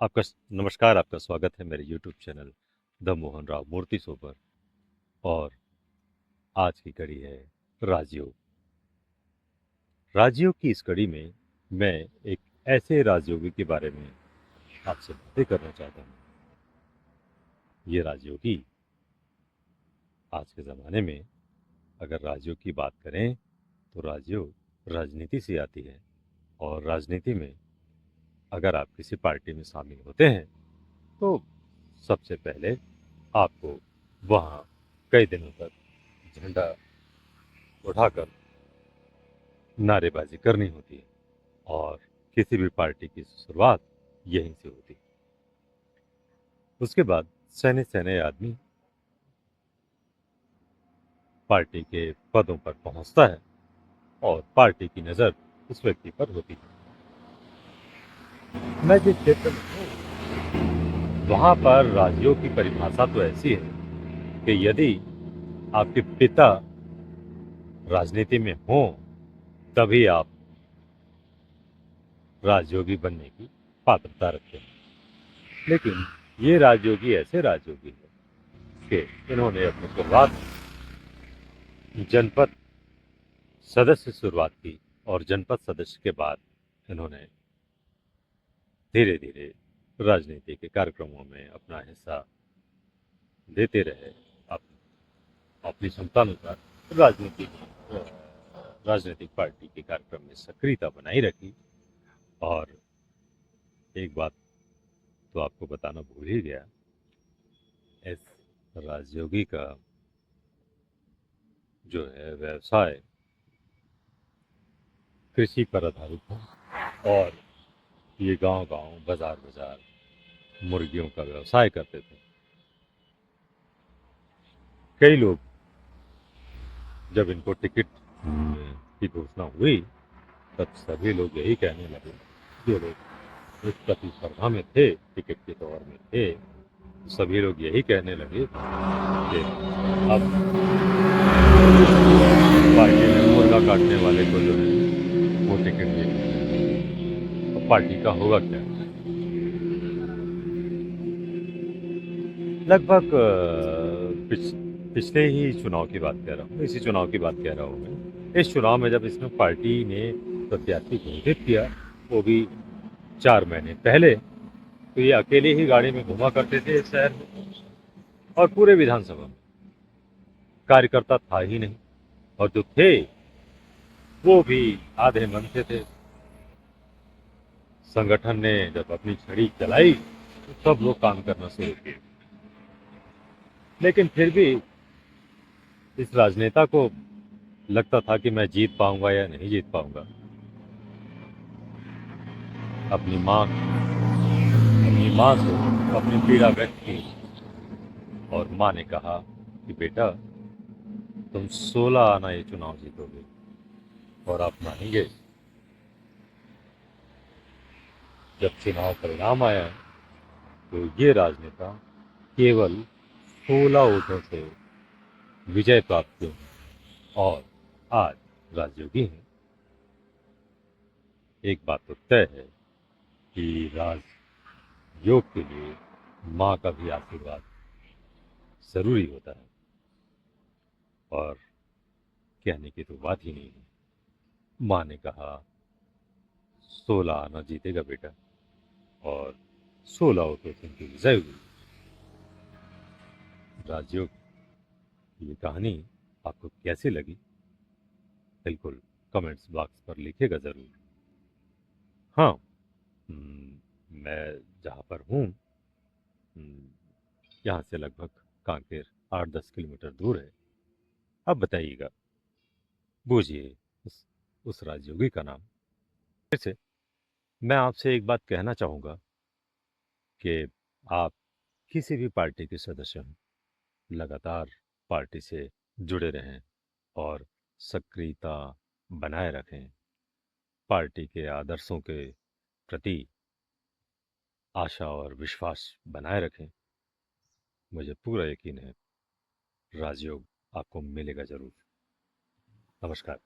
आपका नमस्कार, आपका स्वागत है मेरे YouTube channel the Mohan Rao Murthy show पर। और आज की कड़ी है राजयोग। राजयोग की इस कड़ी में मैं एक ऐसे राजयोगी के बारे में आपसे बातें करना चाहता हूँ। ये राजयोगी आज के ज़माने में अगर राजयोग की बात करें तो राजयोग राजनीति से आती है। और राजनीति में अगर आप किसी पार्टी में शामिल होते हैं तो सबसे पहले आपको वहाँ कई दिनों तक झंडा उठाकर नारेबाजी करनी होती है। और किसी भी पार्टी की शुरुआत यहीं से होती है। उसके बाद सैने सैने आदमी पार्टी के पदों पर पहुंचता है और पार्टी की नजर उस व्यक्ति पर होती है। मैं जिस क्षेत्र में हूँ वहां पर राजयोग की परिभाषा तो ऐसी है कि यदि आपके पिता राजनीति में हों तभी आप राजयोगी बनने की पात्रता रखते हैं। लेकिन ये राजयोगी ऐसे राजयोगी है कि इन्होंने अपनी शुरुआत जनपद सदस्य से शुरुआत की और जनपद सदस्य के बाद इन्होंने धीरे धीरे राजनीति के कार्यक्रमों में अपना हिस्सा देते रहे। अप, अपनी क्षमतानुसार राजनीतिक पार्टी के कार्यक्रम में सक्रियता बनाई रखी। और एक बात तो आपको बताना भूल ही गया, इस राजयोगी का जो है व्यवसाय कृषि पर आधारित है। और ये गांव गांव बाजार बाजार मुर्गियों का व्यवसाय करते थे। कई लोग जब इनको टिकट की घोषणा हुई तब सभी लोग यही कहने लगे, जो लोग इस प्रतिस्पर्धा में थे, टिकट के दौर में थे, सभी लोग यही कहने लगे कि अब पार्टी में मुर्गा काटने वाले को जो है वो टिकट दे दी। अब पार्टी का होगा क्या? लगभग पिछले ही चुनाव की बात कह रहा हूँ, इसी चुनाव की बात कह रहा हूँ मैं। इस चुनाव में जब इसमें पार्टी ने प्रत्याशी घोषित किया, वो भी 4 महीने पहले, तो ये अकेले ही गाड़ी में घुमा करते थे इस शहर में। और पूरे विधानसभा में कार्यकर्ता था ही नहीं, और जो थे वो भी आधे मन से थे। संगठन ने जब अपनी छड़ी चलाई तो सब लोग काम करना शुरू किए। लेकिन फिर भी इस राजनेता को लगता था कि मैं जीत पाऊंगा या नहीं जीत पाऊंगा। अपनी माँ अपनी माँ से अपनी पीड़ा व्यक्त की और माँ ने कहा कि बेटा, तुम 16 आना ये चुनाव जीतोगे। और आप मानेंगे, जब चुनाव परिणाम आया तो ये राजनेता केवल 16 वोटों से विजय प्राप्त किए और आज राजयोगी हैं। एक बात तो तय है कि राजयोग के लिए माँ का भी आशीर्वाद जरूरी होता है। और कहने की तो बात ही नहीं है। माँ ने कहा 16 आना जीतेगा बेटा, और 16 वोटों से उनकी विजय हुई। राजयोग की ये कहानी आपको कैसी लगी? बिल्कुल कमेंट्स बॉक्स पर लिखिएगा जरूर। हाँ, मैं जहाँ पर हूँ, यहाँ से लगभग कांकेर 8-10 किलोमीटर दूर है। अब बताइएगा, बूझिए उस राजयोगी का नाम। फिर से मैं आपसे एक बात कहना चाहूँगा कि आप किसी भी पार्टी के सदस्य हों, लगातार पार्टी से जुड़े रहें और सक्रियता बनाए रखें। पार्टी के आदर्शों के प्रति आशा और विश्वास बनाए रखें। मुझे पूरा यकीन है राजयोग आपको मिलेगा जरूर। नमस्कार।